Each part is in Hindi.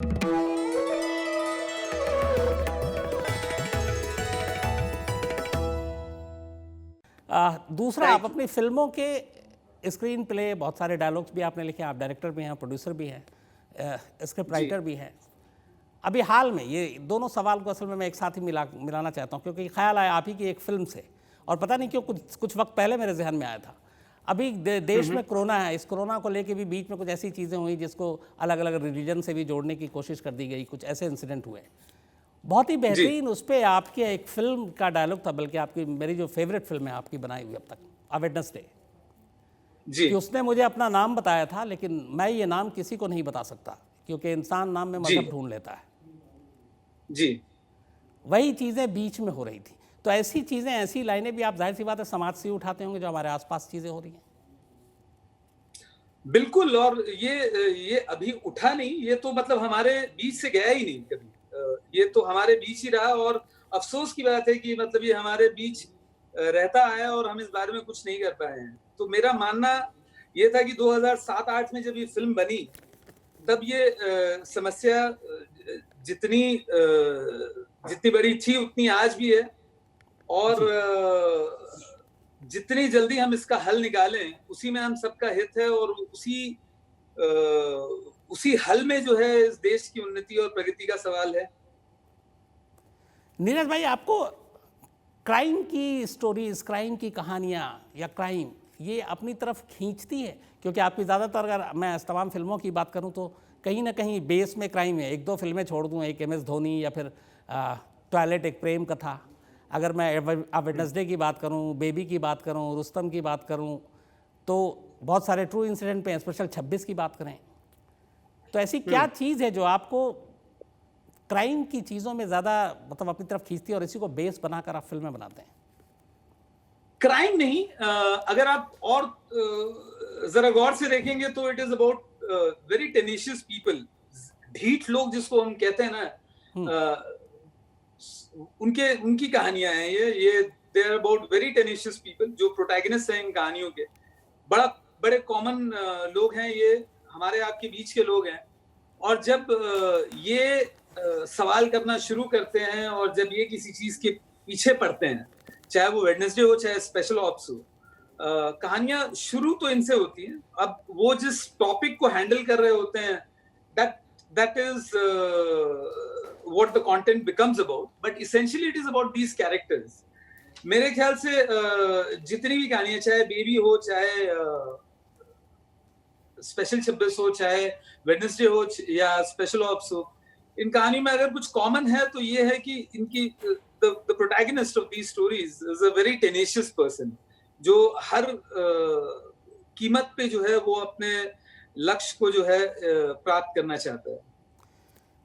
दूसरा, आप थैंक यू। अपनी फिल्मों के स्क्रीन प्ले, बहुत सारे डायलॉग्स भी आपने लिखे, आप डायरेक्टर भी हैं, प्रोड्यूसर भी हैं, स्क्रिप्ट जी। राइटर भी हैं। अभी हाल में ये दोनों सवाल को असल में मैं एक साथ ही मिलाना चाहता हूँ, क्योंकि ख्याल आया आप ही की एक फिल्म से, और पता नहीं क्यों कुछ वक्त पहले मेरे जहन में आया था। अभी देश में कोरोना है, इस कोरोना को लेके भी बीच में कुछ ऐसी चीज़ें हुई जिसको अलग अलग रिलीजन से भी जोड़ने की कोशिश कर दी गई, कुछ ऐसे इंसिडेंट हुए। बहुत ही जी। बेहतरीन उस पर आपके एक फिल्म का डायलॉग था, बल्कि आपकी, मेरी जो फेवरेट फिल्म है आपकी बनाई हुई अब तक, अ वेडनेसडे, जी। कि उसने मुझे अपना नाम बताया था, लेकिन मैं ये नाम किसी को नहीं बता सकता, क्योंकि इंसान नाम में जी। मजहब ढूंढ लेता है। जी। वही चीज़ें बीच में हो रही थी। तो ऐसी चीज़ें, ऐसी लाइनें भी आप जाहिर सी बात है समाज से ही उठाते होंगे, जो हमारे आसपास चीज़ें हो रही हैं। बिल्कुल। और ये अभी उठा नहीं, ये तो मतलब हमारे बीच से गया ही नहीं कभी। ये तो हमारे बीच ही रहा, और अफसोस की बात है कि मतलब ये हमारे बीच रहता आया और हम इस बारे में कुछ नहीं कर पाए हैं। तो मेरा मानना ये था कि 2007-8 में जब ये फिल्म बनी, तब ये समस्या जितनी बड़ी थी उतनी आज भी है, और जितनी जल्दी हम इसका हल निकालें, उसी में हम सबका हित है, और उसी हल में जो है इस देश की उन्नति और प्रगति का सवाल है। नीरज भाई, आपको क्राइम की स्टोरीज, क्राइम की कहानियाँ या क्राइम, ये अपनी तरफ खींचती है? क्योंकि आपकी ज़्यादातर, अगर मैं तमाम फिल्मों की बात करूँ तो कहीं ना कहीं बेस में क्राइम है। एक दो फिल्में छोड़ दूँ, एक MS धोनी या फिर टॉयलेट, एक प्रेम कथा, अगर मैं अ वेडनेसडे की बात करूँ, बेबी की बात करूँ, रुस्तम की बात करूँ, तो बहुत सारे ट्रू इंसिडेंट पे, स्पेशल 26 की बात करें, तो ऐसी क्या चीज़ है जो आपको क्राइम की चीज़ों में ज़्यादा मतलब अपनी तरफ खींचती है और इसी को बेस बनाकर आप फिल्में बनाते हैं? क्राइम नहीं, अगर आप और जरा गौर से देखेंगे तो it is about very tenacious people. ढीठ लोग जिसको हम कहते हैं ना, उनकी कहानियां हैं ये they are about very tenacious people, जो प्रोटैगनिस्ट हैं इन कहानियों के। बड़े कॉमन लोग हैं ये, हमारे आपके बीच के लोग हैं। और जब ये सवाल करना शुरू करते हैं, और जब ये किसी चीज के पीछे पड़ते हैं, चाहे वो वेडनेसडे हो, चाहे स्पेशल ऑप्स हो, कहानियां शुरू तो इनसे होती हैं। अब वो जिस टॉपिक को हैंडल कर रहे होते हैं, that is what the content becomes about, but essentially it is about these characters. मेरे ख्याल से जितनी भी कहानियां, चाहे बेबी हो, चाहे स्पेशल 26 हो, चाहे वेडनेसडे हो, या स्पेशल ऑप्स हो, इन कहानी में अगर कुछ कॉमन है तो ये है कि इनकी the protagonist of these stories is a very tenacious person, जो हर कीमत पे जो है वो अपने लक्ष्य को जो है प्राप्त करना चाहता है।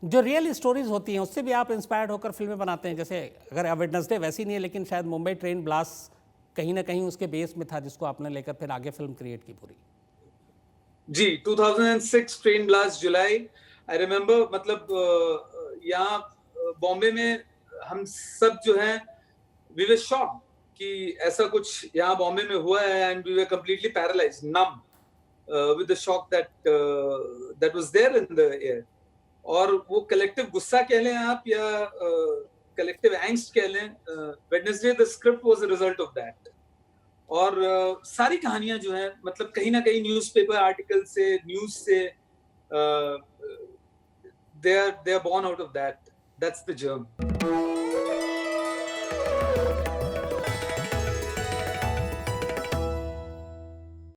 जो रियल स्टोरीज होती हैं उससे भी आप इंस्पायर्ड होकर फिल्में बनाते हैं? जैसे अगर अ वेडनेसडे वैसी नहीं है, लेकिन शायद मुंबई ट्रेन ब्लास्ट कहीं ना कहीं उसके बेस में था, जिसको आपने लेकर फिर आगे फिल्म क्रिएट की पूरी। जी, 2006 train blast July, I remember. मतलब यहाँ बॉम्बे में हम सब जो हैं, वी वर शॉक्ड कि ऐसा कुछ यहाँ बॉम्बे में हुआ है, and we were completely paralysed, numb, with the shock that was there in the air. और वो कलेक्टिव गुस्सा कह लें आप, या कलेक्टिव एंग्स्ट कह लें, Wednesday the script was a result of that. और सारी कहानियां जो हैं, मतलब कहीं ना कहीं न्यूज़पेपर आर्टिकल से, न्यूज से, they are born out of that. That's the germ.